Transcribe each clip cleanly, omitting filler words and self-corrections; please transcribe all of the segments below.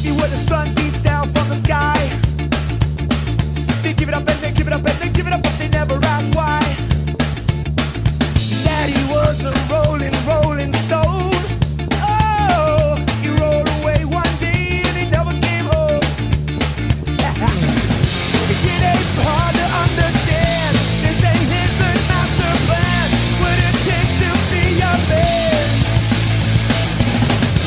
City where the sun beats down from the sky. They give it up and they give it up and they give it up, but they never ask why. Daddy was a rolling, rolling stone. Oh, he rolled away one day and he never came home. It ain't hard to understand. This ain't Hitler's master plan. What it takes to be a man.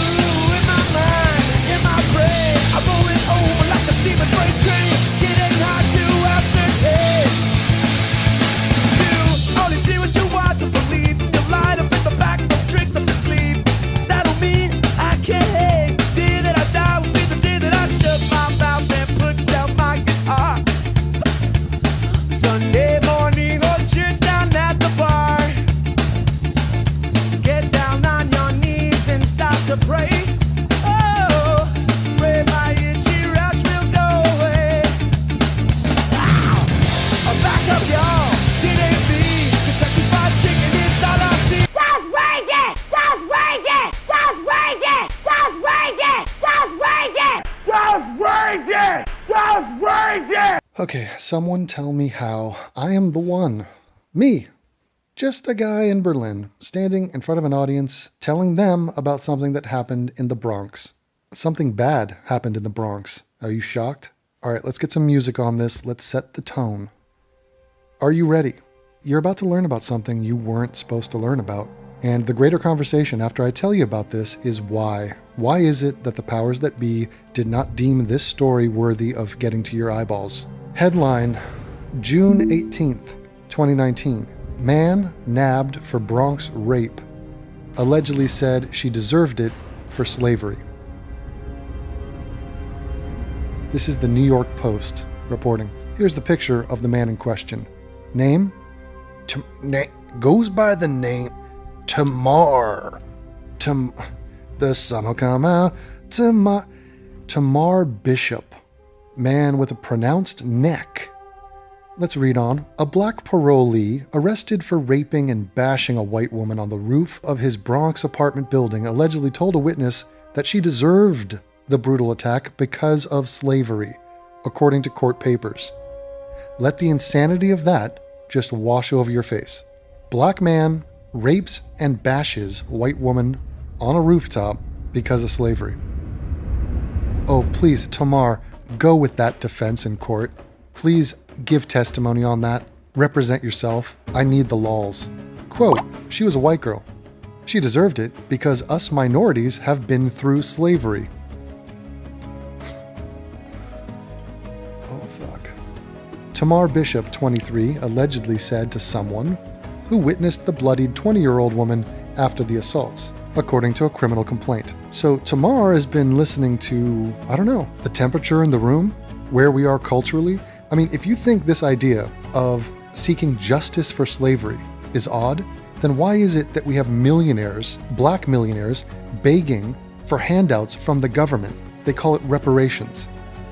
Ooh, in my mind, in my brain, I'm rolling over like a steaming freight train. It ain't hard to ascertain. You only see what you want to believe. You line up in the back, those tricks up your sleeve. That don't mean I can't hate. The day that I die will be the day that I shut my mouth and put down my guitar. Sunday morning, or sit down at the bar. Get down on your knees and start to pray. Oh, pray my itchy rash will go away. Ow! Back up, y'all. It ain't me. Kentucky Fried Chicken is all I see. Just raise it! Just raise it! Just raise it! Just raise it! Just raise it! Just raise it! Just raise it! Okay, someone tell me how I am the one. Me. Just a guy in Berlin, standing in front of an audience, telling them about something that happened in the Bronx. Something bad happened in the Bronx. Are you shocked? Alright, let's get some music on this. Let's set the tone. Are you ready? You're about to learn about something you weren't supposed to learn about. And the greater conversation after I tell you about this is why. Why is it that the powers that be did not deem this story worthy of getting to your eyeballs? Headline, June 18th, 2019. Man nabbed for Bronx rape. Allegedly said she deserved it for slavery. This is the New York Post reporting. Here's the picture of the man in question. Name? Goes by the name Tamar. The sun will come out. Tamar Bishop. Man with a pronounced neck. Let's read on. A black parolee arrested for raping and bashing a white woman on the roof of his Bronx apartment building allegedly told a witness that she deserved the brutal attack because of slavery, according to court papers. Let the insanity of that just wash over your face. Black man rapes and bashes white woman on a rooftop because of slavery. Oh, please, Tamar, go with that defense in court. Please give testimony on that. Represent yourself. I need the lols. Quote, she was a white girl. She deserved it because us minorities have been through slavery. Oh, fuck. Tamar Bishop, 23, allegedly said to someone who witnessed the bloodied 20-year-old woman after the assaults, according to a criminal complaint. So Tamar has been listening to, I don't know, the temperature in the room, where we are culturally. I mean, if you think this idea of seeking justice for slavery is odd, then why is it that we have millionaires, black millionaires, begging for handouts from the government? They call it reparations.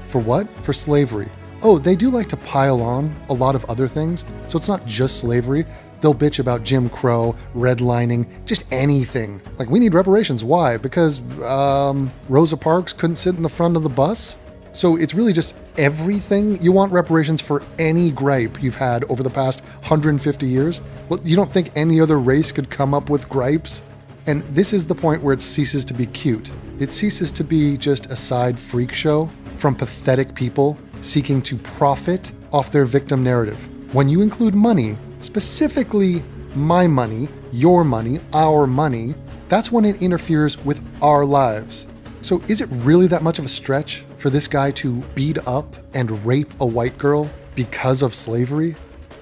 For what? For slavery. Oh, they do like to pile on a lot of other things, so it's not just slavery. They'll bitch about Jim Crow, redlining, just anything. Like, we need reparations. Why? Because Rosa Parks couldn't sit in the front of the bus? So it's really just everything. You want reparations for any gripe you've had over the past 150 years? Well, you don't think any other race could come up with gripes? And this is the point where it ceases to be cute. It ceases to be just a side freak show from pathetic people seeking to profit off their victim narrative. When you include money, specifically my money, your money, our money, that's when it interferes with our lives. So is it really that much of a stretch for this guy to beat up and rape a white girl because of slavery?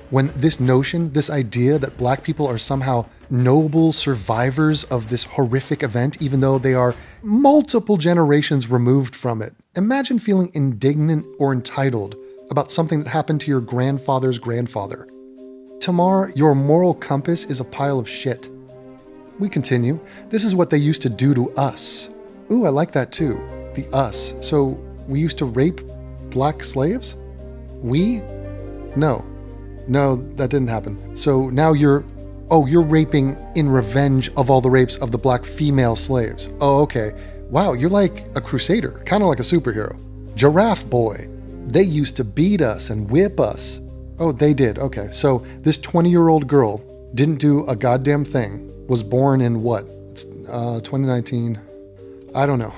When this notion, this idea that black people are somehow noble survivors of this horrific event, even though they are multiple generations removed from it. Imagine feeling indignant or entitled about something that happened to your grandfather's grandfather. Tamar, your moral compass is a pile of shit. We continue. This is what they used to do to us. Ooh, I like that too. The us. So we used to rape black slaves? We? No, that didn't happen. So now you're raping in revenge of all the rapes of the black female slaves. Oh, okay. Wow, you're like a crusader, kind of like a superhero. Giraffe boy. They used to beat us and whip us. Oh, they did. Okay, so this 20-year-old girl didn't do a goddamn thing. Was born in what? It's 2019. I don't know.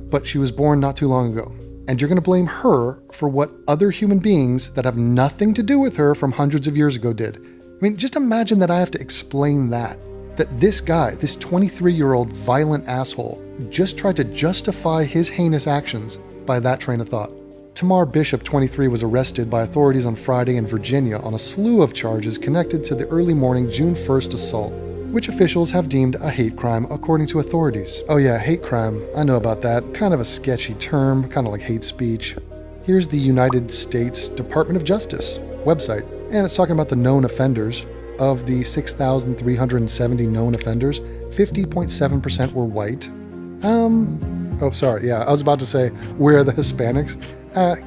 But she was born not too long ago. And you're going to blame her for what other human beings that have nothing to do with her from hundreds of years ago did. I mean, just imagine that I have to explain that. That this guy, this 23-year-old violent asshole, just tried to justify his heinous actions by that train of thought. Tamar Bishop, 23, was arrested by authorities on Friday in Virginia on a slew of charges connected to the early morning June 1st assault, which officials have deemed a hate crime according to authorities. Oh yeah, hate crime. I know about that. Kind of a sketchy term, kind of like hate speech. Here's the United States Department of Justice website, and it's talking about the known offenders. Of the 6,370 known offenders, 50.7% were white. Oh, sorry, yeah, I was about to say, where are the Hispanics?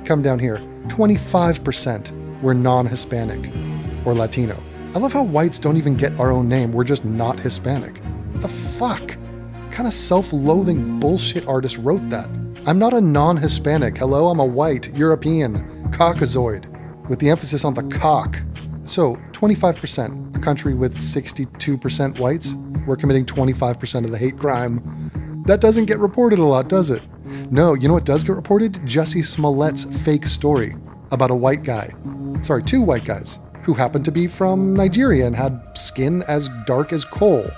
Come down here. 25% were non-Hispanic or Latino. I love how whites don't even get our own name. We're just not Hispanic. What the fuck? What kind of self-loathing bullshit artist wrote that? I'm not a non-Hispanic. Hello, I'm a white, European, Caucasoid, with the emphasis on the cock. So, 25%, a country with 62% whites, we're committing 25% of the hate crime. That doesn't get reported a lot, does it? No, you know what does get reported? Jussie Smollett's fake story about a white guy. Sorry, two white guys who happened to be from Nigeria and had skin as dark as coal.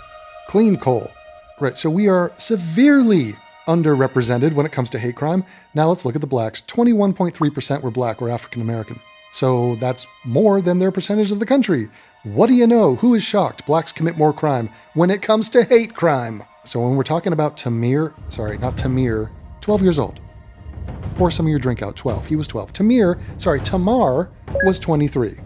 Clean coal. Right, so we are severely underrepresented when it comes to hate crime. Now let's look at the blacks. 21.3% were black or African American. So that's more than their percentage of the country. What do you know? Who is shocked? Blacks commit more crime when it comes to hate crime. So when we're talking about Tamir, 12 years old. Pour some of your drink out, 12. He was 12. Tamar was 23.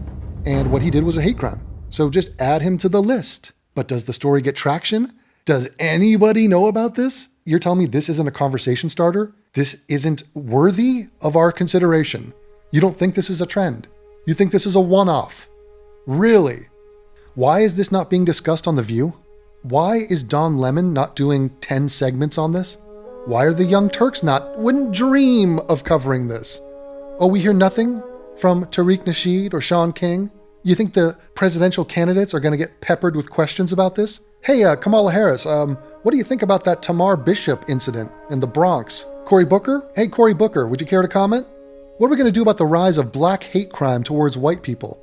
And what he did was a hate crime. So just add him to the list. But does the story get traction? Does anybody know about this? You're telling me this isn't a conversation starter? This isn't worthy of our consideration? You don't think this is a trend? You think this is a one-off? Really? Why is this not being discussed on The View? Why is Don Lemon not doing 10 segments on this? Why are the Young Turks wouldn't dream of covering this? Oh, we hear nothing from Tariq Nasheed or Sean King? You think the presidential candidates are going to get peppered with questions about this? Hey, Kamala Harris, what do you think about that Tamar Bishop incident in the Bronx? Cory Booker? Hey, Cory Booker, would you care to comment? What are we going to do about the rise of black hate crime towards white people?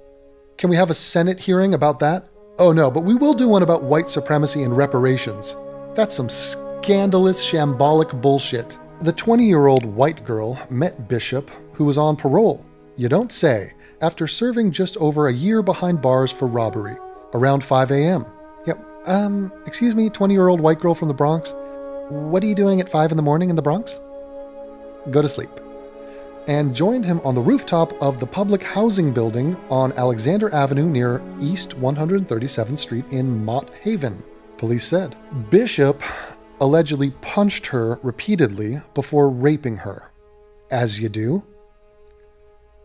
Can we have a Senate hearing about that? Oh no, but we will do one about white supremacy and reparations. That's some scandalous, shambolic bullshit. The 20-year-old white girl met Bishop, who was on parole. You don't say. After serving just over a year behind bars for robbery, around 5 a.m. Yep, excuse me, 20-year-old white girl from the Bronx? What are you doing at 5 in the morning in the Bronx? Go to sleep. And joined him on the rooftop of the public housing building on Alexander Avenue near East 137th Street in Mott Haven, police said. Bishop allegedly punched her repeatedly before raping her, as you do.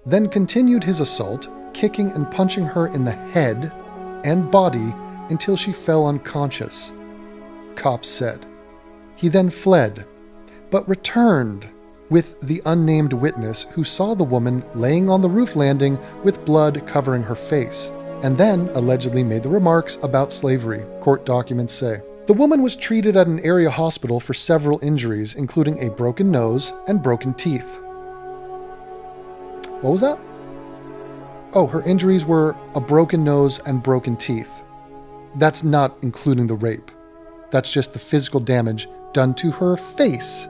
Then continued his assault, kicking and punching her in the head and body until she fell unconscious, cops said. He then fled, but returned with the unnamed witness who saw the woman laying on the roof landing with blood covering her face, and then allegedly made the remarks about slavery, court documents say. The woman was treated at an area hospital for several injuries, including a broken nose and broken teeth. What was that? Oh, her injuries were a broken nose and broken teeth. That's not including the rape. That's just the physical damage done to her face.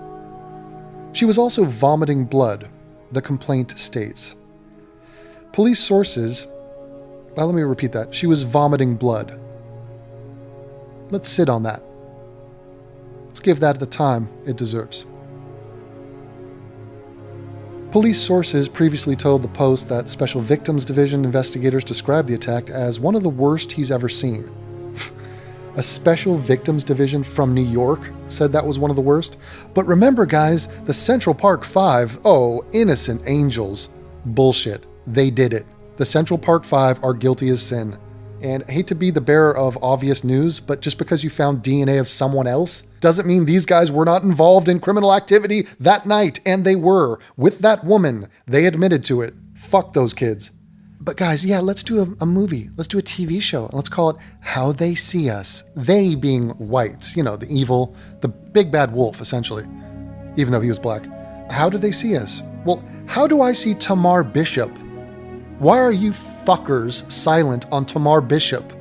She was also vomiting blood, the complaint states. Police sources... let me repeat that. She was vomiting blood. Let's sit on that. Let's give that the time it deserves. Police sources previously told the Post that Special Victims Division investigators described the attack as one of the worst he's ever seen. A Special Victims Division from New York said that was one of the worst. But remember, guys, the Central Park Five, innocent angels. Bullshit. They did it. The Central Park Five are guilty as sin. And I hate to be the bearer of obvious news, but just because you found DNA of someone else doesn't mean these guys were not involved in criminal activity that night. And they were. With that woman. They admitted to it. Fuck those kids. But guys, yeah, let's do a movie. Let's do a TV show. Let's call it How They See Us. They being whites. You know, the evil, the big bad wolf, essentially. Even though he was black. How do they see us? Well, how do I see Tamar Bishop? Why are you fuckers silent on Tamar Bishop?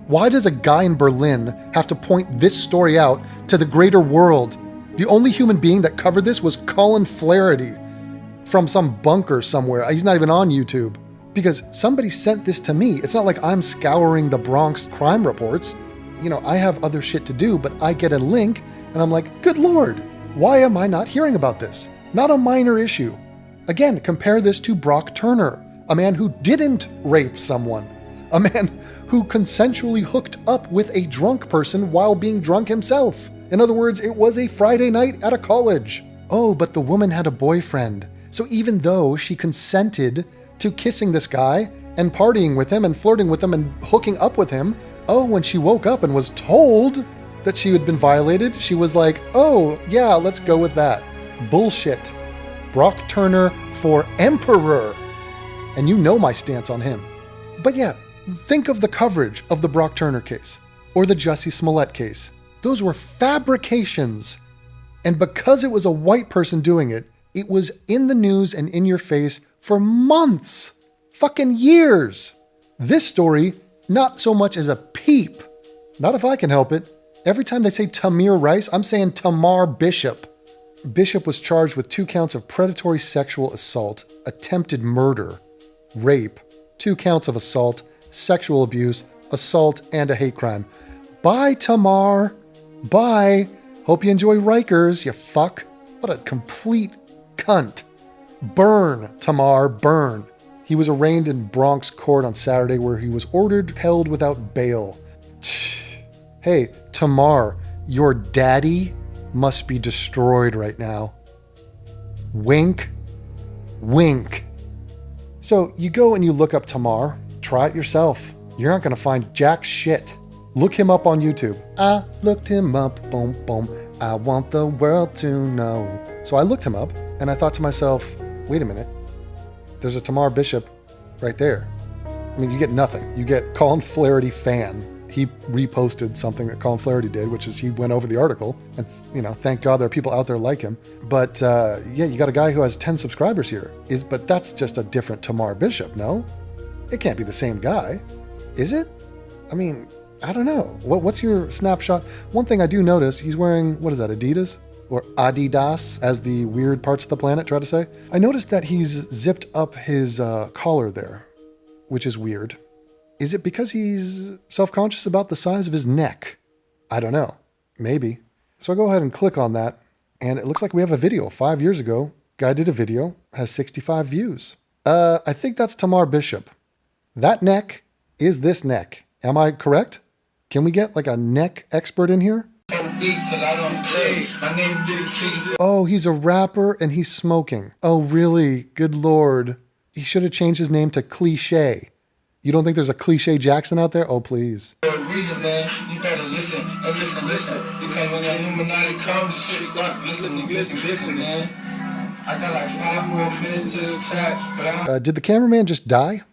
Why does a guy in Berlin have to point this story out to the greater world? The only human being that covered this was Colin Flaherty from some bunker somewhere. He's not even on YouTube. Because somebody sent this to me. It's not like I'm scouring the Bronx crime reports. You know, I have other shit to do, but I get a link and I'm like, good Lord, why am I not hearing about this? Not a minor issue. Again, compare this to Brock Turner. A man who didn't rape someone. A man who consensually hooked up with a drunk person while being drunk himself. In other words, it was a Friday night at a college. Oh, but the woman had a boyfriend. So even though she consented to kissing this guy and partying with him and flirting with him and hooking up with him, oh, when she woke up and was told that she had been violated, she was like, oh, yeah, let's go with that. Bullshit. Brock Turner for emperor. And you know my stance on him. But yeah, think of the coverage of the Brock Turner case or the Jussie Smollett case. Those were fabrications. And because it was a white person doing it, it was in the news and in your face for months. Fucking years. This story, not so much as a peep. Not if I can help it. Every time they say Tamir Rice, I'm saying Tamar Bishop. Bishop was charged with 2 counts of predatory sexual assault, attempted murder, rape, 2 counts of assault, sexual abuse, assault, and a hate crime. Bye, Tamar. Bye. Hope you enjoy Rikers, you fuck. What a complete cunt. Burn, Tamar, burn. He was arraigned in Bronx court on Saturday where he was ordered held without bail. Hey, Tamar, your daddy must be destroyed right now. Wink, wink. So you go and you look up Tamar. Try it yourself. You're not going to find jack shit. Look him up on YouTube. I looked him up, boom, boom. I want the world to know. So I looked him up and I thought to myself, wait a minute. There's a Tamar Bishop right there. I mean, you get nothing. You get Colin Flaherty fan. He reposted something that Colin Flaherty did, which is he went over the article. And, you know, thank God there are people out there like him. But, yeah, you got a guy who has 10 subscribers here. But that's just a different Tamar Bishop, no? It can't be the same guy. Is it? I mean, I don't know. What's your snapshot? One thing I do notice, he's wearing, what is that, Adidas? Or Adidas, as the weird parts of the planet try to say. I noticed that he's zipped up his collar there, which is weird. Is it because he's self-conscious about the size of his neck? I don't know. Maybe. So I go ahead and click on that, and it looks like we have a video 5 years ago. Guy did a video, has 65 views. I think that's Tamar Bishop. That neck is this neck. Am I correct? Can we get like a neck expert in here? Oh, he's a rapper and he's smoking. Oh, really? Good Lord. He should have changed his name to Cliche. You don't think there's a Cliche Jackson out there? Oh, please. Reason, man, you better listen and listen. Because when that Illuminati comes, the shit start glistening, man. I got like 5 more minutes to this track, but I don't Did the cameraman just die?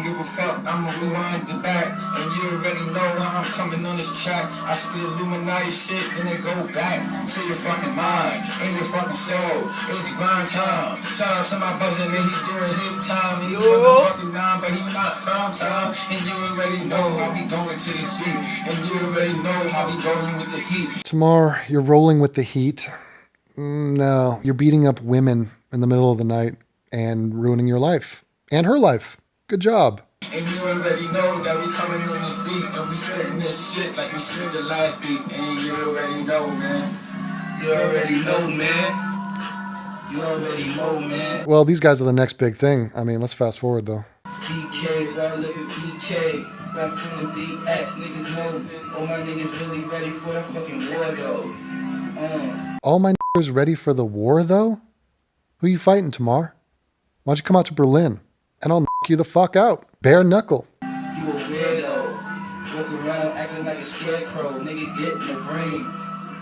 give a fuck. I'ma rewind the back, and you already know how I'm coming on this track. I spit Illuminati shit, then it go back to your fucking mind and your fucking soul. It's grind time. Shout out to my brother, man, he doing his time. He motherfucking 9, but he not prime time. And you already know how we going to this beat, and you already know how we rolling with the heat. Tamar, you're rolling with the heat. No, you're beating up women in the middle of the night and ruining your life and her life. Good job. And you already know that we coming on this beat and we spitting this shit like we spit the last beat. And you already know, man. You already know, man. You already know, man. Well, these guys are the next big thing. I mean, let's fast forward though. BK, I live in BK. Back from the BX, niggas know. All my niggas really ready for that fucking war, though. All my niggas ready for the war though? Who you fighting, Tamar? Why don't you come out to Berlin? And I'll knock you the fuck out. Bare knuckle. You a weirdo. like a scarecrow, nigga get in the brain.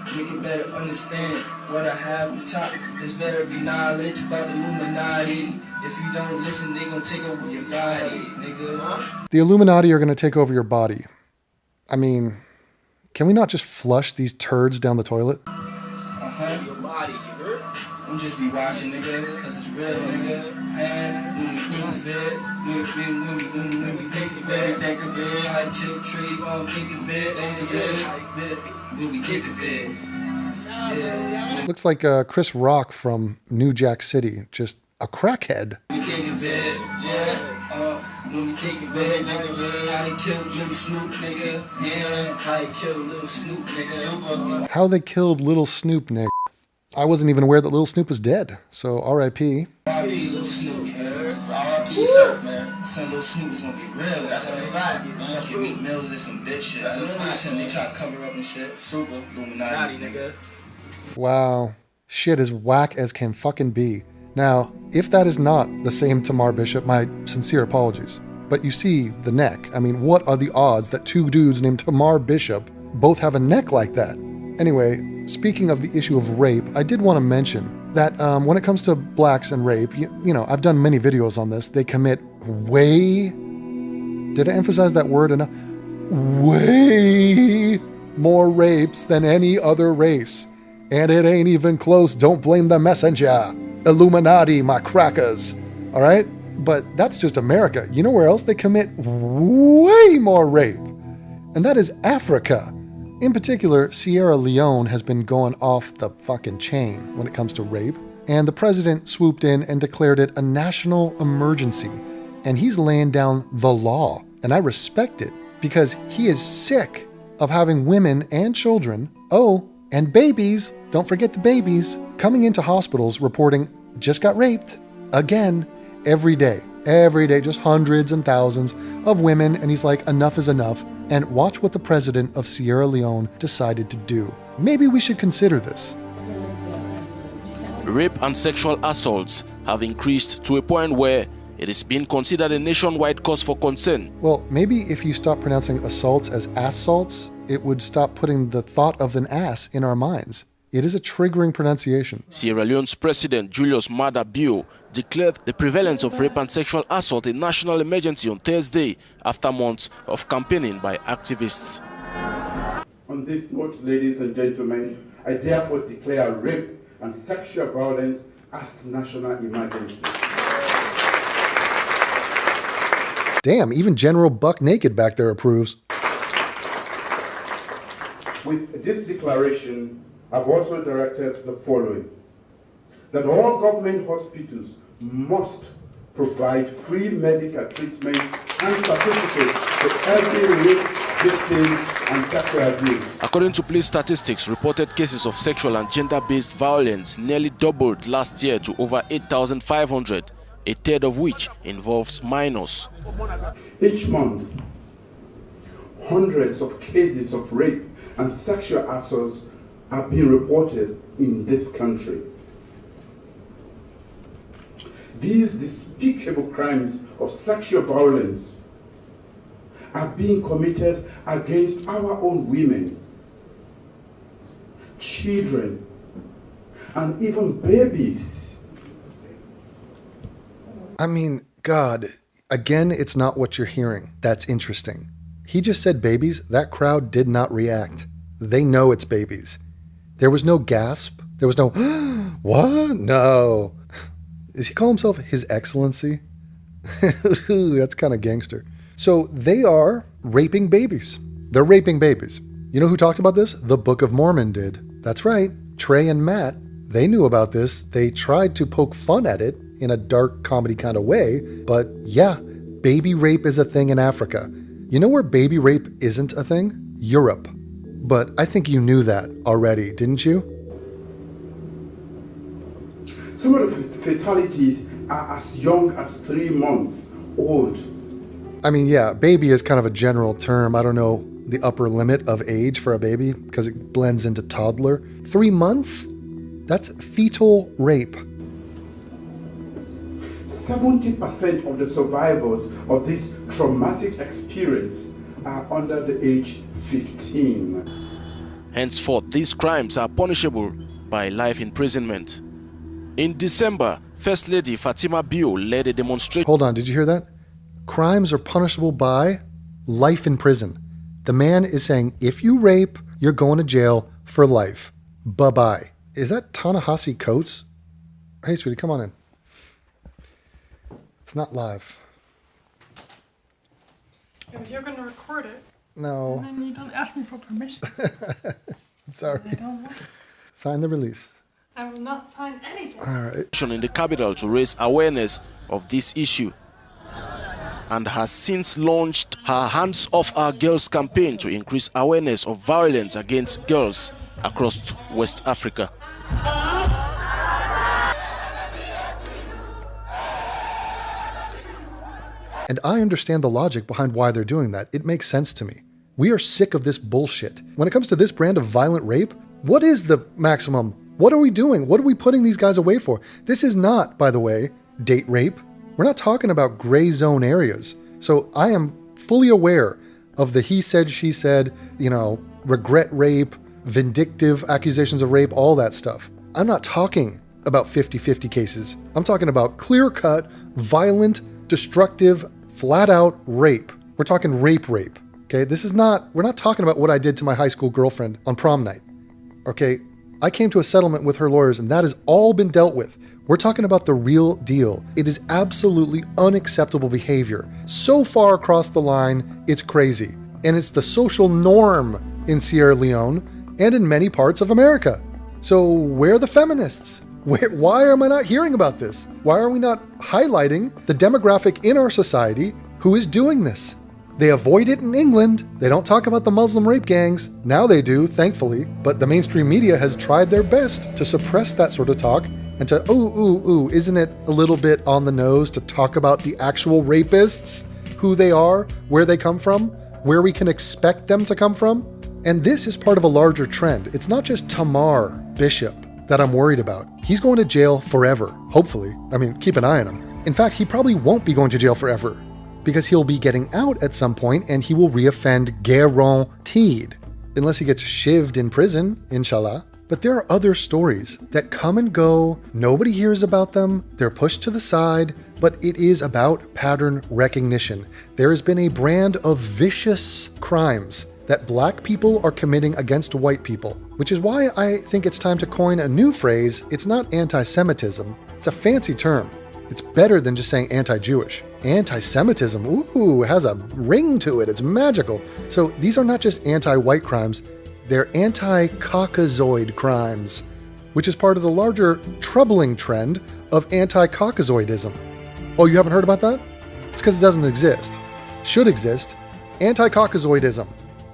Nigga better understand what I have on top. This better be knowledge about the Illuminati. If you don't listen, they gon' take over your body, nigga. The Illuminati are going to take over your body. I mean, can we not just flush these turds down the toilet? Your body, you heard? Don't just be watching, nigga, cause it's real, nigga. And when we think of it, when we think of it, I kill tree, think of it, when we think of it. Yeah. Looks like Chris Rock from New Jack City, just a crackhead. We think of it, yeah. When we think of it, I killed Little Snoop, nigga. Yeah, I killed Little Snoop, nigga. How they killed Little Snoop, Nick. I wasn't even aware that Little Snoop was dead, so R.I.P. R.I.P. Little Snoop, you heard? R.I.P. Sus, man. Son, Little Snoop is gonna be real. That's a fact, man. Fucking Meek Mills did some bitch shit. That's a fact. They try to cover up and shit. Super Illuminati, nigga. Wow. Shit as whack as can fucking be. Now, if that is not the same Tamar Bishop, my sincere apologies. But you see the neck. I mean, what are the odds that two dudes named Tamar Bishop both have a neck like that? Anyway, speaking of the issue of rape, I did want to mention that when it comes to blacks and rape, you know, I've done many videos on this. They commit way... Did I emphasize that word enough? Way more rapes than any other race. And it ain't even close. Don't blame the messenger. Illuminati, my crackers. All right? But that's just America. You know where else they commit way more rape? And that is Africa. In particular, Sierra Leone has been going off the fucking chain when it comes to rape. And the president swooped in and declared it a national emergency. And he's laying down the law. And I respect it because he is sick of having women and children, and babies, don't forget the babies, coming into hospitals reporting, just got raped, again, every day, just hundreds and thousands of women, and he's like, enough is enough, and watch what the president of Sierra Leone decided to do. Maybe we should consider this. Rape and sexual assaults have increased to a point where it is being considered a nationwide cause for concern. Well, maybe if you stop pronouncing assaults as assaults, it would stop putting the thought of an ass in our minds. It is a triggering pronunciation. Sierra Leone's president, Julius Maada Bio, declared the prevalence of rape and sexual assault a national emergency on Thursday after months of campaigning by activists. On this note, ladies and gentlemen, I therefore declare rape and sexual violence as national emergency. Damn, even General Buck Naked back there approves. With this declaration, I've also directed the following: that all government hospitals must provide free medical treatment and certificates to every rape victim and sexual abuse. According to police statistics, reported cases of sexual and gender-based violence nearly doubled last year to over 8,500, a third of which involves minors. Each month, hundreds of cases of rape and sexual assaults are being reported in this country. These despicable crimes of sexual violence are being committed against our own women, children, and even babies. I mean, God, again, it's not what you're hearing. That's interesting. He just said babies. That crowd did not react. They know it's babies. There was no gasp. There was no, what? No. Does he call himself His Excellency? That's kind of gangster. So they are raping babies. They're raping babies. You know who talked about this? The Book of Mormon did. That's right. Trey and Matt, they knew about this. They tried to poke fun at it in a dark comedy kind of way. But yeah, baby rape is a thing in Africa. You know where baby rape isn't a thing? Europe. But I think you knew that already, didn't you? Some of the fatalities are as young as 3 months old. I mean, yeah, baby is kind of a general term. I don't know the upper limit of age for a baby because it blends into toddler. 3 months? That's fetal rape. 70% of the survivors of this traumatic experience are under the age 15. Henceforth, these crimes are punishable by life imprisonment. In December, First Lady Fatima Bio led a demonstration. Hold on, did you hear that? Crimes are punishable by life in prison. The man is saying, if you rape, you're going to jail for life. Bye-bye. Is that Ta-Nehisi Coates? Hey, sweetie, come on in. It's not live. If you're going to record it, No. then you don't ask me for permission. I'm sorry. I don't want it. Sign the release. I will not sign anything. All right. In the capital to raise awareness of this issue, and has since launched her Hands Off Our Girls campaign to increase awareness of violence against girls across West Africa. And I understand the logic behind why they're doing that. It makes sense to me. We are sick of this bullshit. When it comes to this brand of violent rape, what is the maximum? What are we doing? What are we putting these guys away for? This is not, by the way, date rape. We're not talking about gray zone areas. So I am fully aware of the he said, she said, regret rape, vindictive accusations of rape, all that stuff. I'm not talking about 50-50 cases. I'm talking about clear-cut, violent, destructive, flat-out rape. We're talking rape. Okay, we're not talking about what I did to my high school girlfriend on prom night. Okay, I came to a settlement with her lawyers and that has all been dealt with. We're talking about the real deal. It is absolutely unacceptable behavior. So far across the line, it's crazy. And it's the social norm in Sierra Leone and in many parts of America. So where are the feminists? Why am I not hearing about this? Why are we not highlighting the demographic in our society who is doing this? They avoid it in England. They don't talk about the Muslim rape gangs. Now they do, thankfully. But the mainstream media has tried their best to suppress that sort of talk and to, isn't it a little bit on the nose to talk about the actual rapists, who they are, where they come from, where we can expect them to come from? And this is part of a larger trend. It's not just Tamar Bishop that I'm worried about. He's going to jail forever, hopefully. I mean, keep an eye on him. In fact, he probably won't be going to jail forever because he'll be getting out at some point and he will reoffend guaranteed, unless he gets shivved in prison, inshallah. But there are other stories that come and go. Nobody hears about them. They're pushed to the side, but it is about pattern recognition. There has been a brand of vicious crimes that black people are committing against white people, which is why I think it's time to coin a new phrase. It's not anti-Semitism. It's a fancy term. It's better than just saying anti-Jewish. Anti-Semitism, it has a ring to it. It's magical. So these are not just anti-white crimes. They're anti-Caucasoid crimes, which is part of the larger troubling trend of anti-Caucasoidism. Oh, you haven't heard about that? It's because it doesn't exist. Should exist. Anti-Caucasoidism.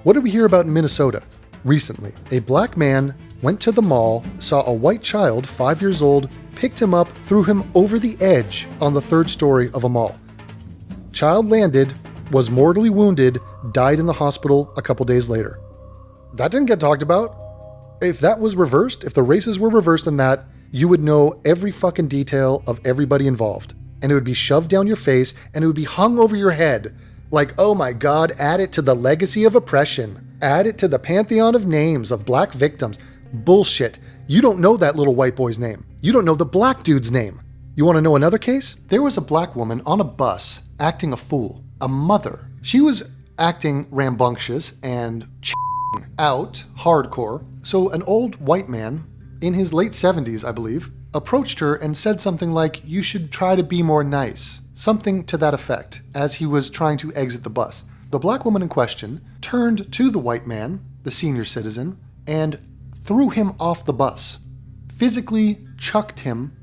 What did we hear about in Minnesota recently? A black man went to the mall, saw a white child, 5 years old, picked him up, threw him over the edge on the 3rd story of a mall. Child landed, was mortally wounded, died in the hospital a couple days later. That didn't get talked about. If that was reversed, if the races were reversed in that, you would know every fucking detail of everybody involved. And it would be shoved down your face and it would be hung over your head. Like, oh my God, add it to the legacy of oppression. Add it to the pantheon of names of black victims. Bullshit. You don't know that little white boy's name. You don't know the black dude's name. You want to know another case? There was a black woman on a bus acting a fool. A mother. She was acting rambunctious and out hardcore. So an old white man, in his late 70s, I believe, approached her and said something like, you should try to be more nice. Something to that effect, as he was trying to exit the bus. The black woman in question turned to the white man, the senior citizen, and threw him off the bus. Physically chucked him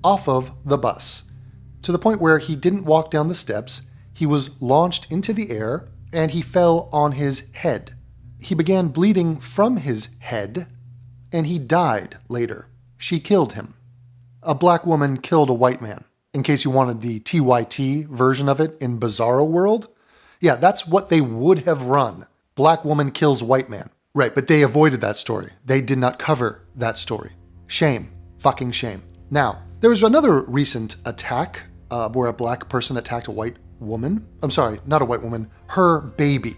off of the bus, to the point where he didn't walk down the steps. He was launched into the air, and he fell on his head. He began bleeding from his head, and he died later. She killed him. A black woman killed a white man. In case you wanted the TYT version of it in Bizarro World. Yeah, that's what they would have run. Black woman kills white man. Right, but they avoided that story. They did not cover that story. Shame. Fucking shame. Now, there was another recent attack where a black person attacked a white woman. I'm sorry, not a white woman. Her baby.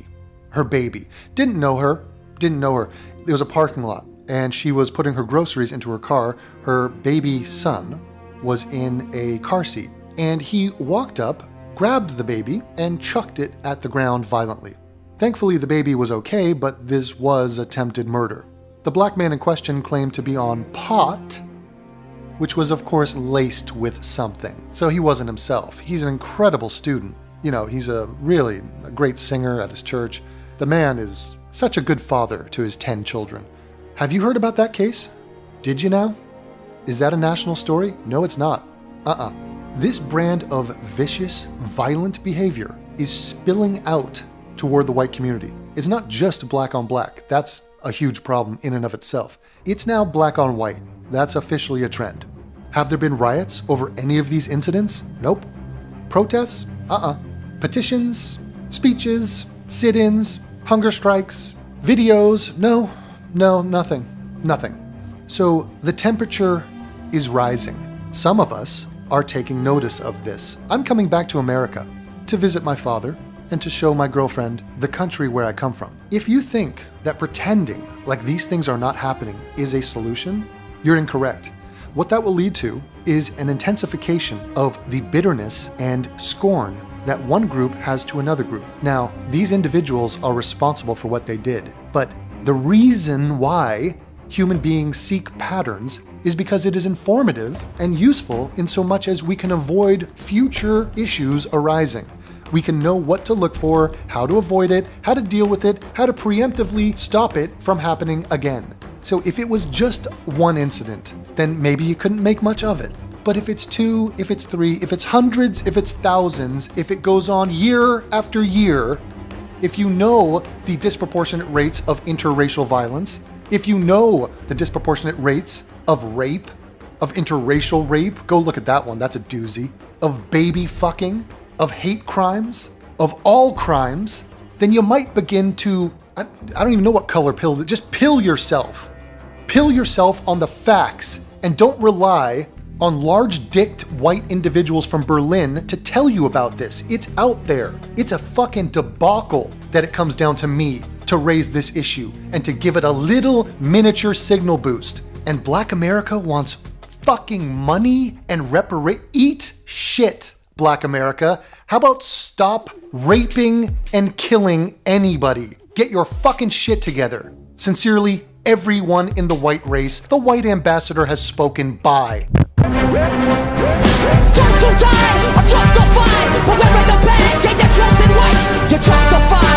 her baby. Didn't know her. It was a parking lot, and she was putting her groceries into her car. Her baby son was in a car seat, and he walked up, grabbed the baby, and chucked it at the ground violently. Thankfully, the baby was okay, but this was attempted murder. The black man in question claimed to be on pot, which was of course laced with something. So he wasn't himself. He's an incredible student. You know, he's a great singer at his church. The man is such a good father to his 10 children. Have you heard about that case? Did you now? Is that a national story? No, it's not. This brand of vicious, violent behavior is spilling out toward the white community. It's not just black on black. That's a huge problem in and of itself. It's now black on white. That's officially a trend. Have there been riots over any of these incidents? Nope. Protests? Petitions? Speeches? Sit-ins? Hunger strikes? Videos? No, nothing. So the temperature is rising. Some of us are taking notice of this. I'm coming back to America to visit my father and to show my girlfriend the country where I come from. If you think that pretending like these things are not happening is a solution, you're incorrect. What that will lead to is an intensification of the bitterness and scorn that one group has to another group. Now, these individuals are responsible for what they did, but the reason why human beings seek patterns is because it is informative and useful in so much as we can avoid future issues arising. We can know what to look for, how to avoid it, how to deal with it, how to preemptively stop it from happening again. So if it was just one incident, then maybe you couldn't make much of it. But if it's 2, if it's 3, if it's hundreds, if it's thousands, if it goes on year after year, if you know the disproportionate rates of interracial violence, if you know the disproportionate rates of rape, of interracial rape, go look at that one, that's a doozy, of baby fucking, of hate crimes, of all crimes, then you might begin to, I don't even know what color pill, just pill yourself. Pill yourself on the facts and don't rely on large-dicked white individuals from Berlin to tell you about this. It's out there. It's a fucking debacle that it comes down to me to raise this issue and to give it a little miniature signal boost. And Black America wants fucking money and eat shit, Black America. How about stop raping and killing anybody? Get your fucking shit together. Sincerely, everyone in the white race. The white ambassador has spoken. Bye. Those who die are justified, but wearing the badge and you're chosen white, you're justified.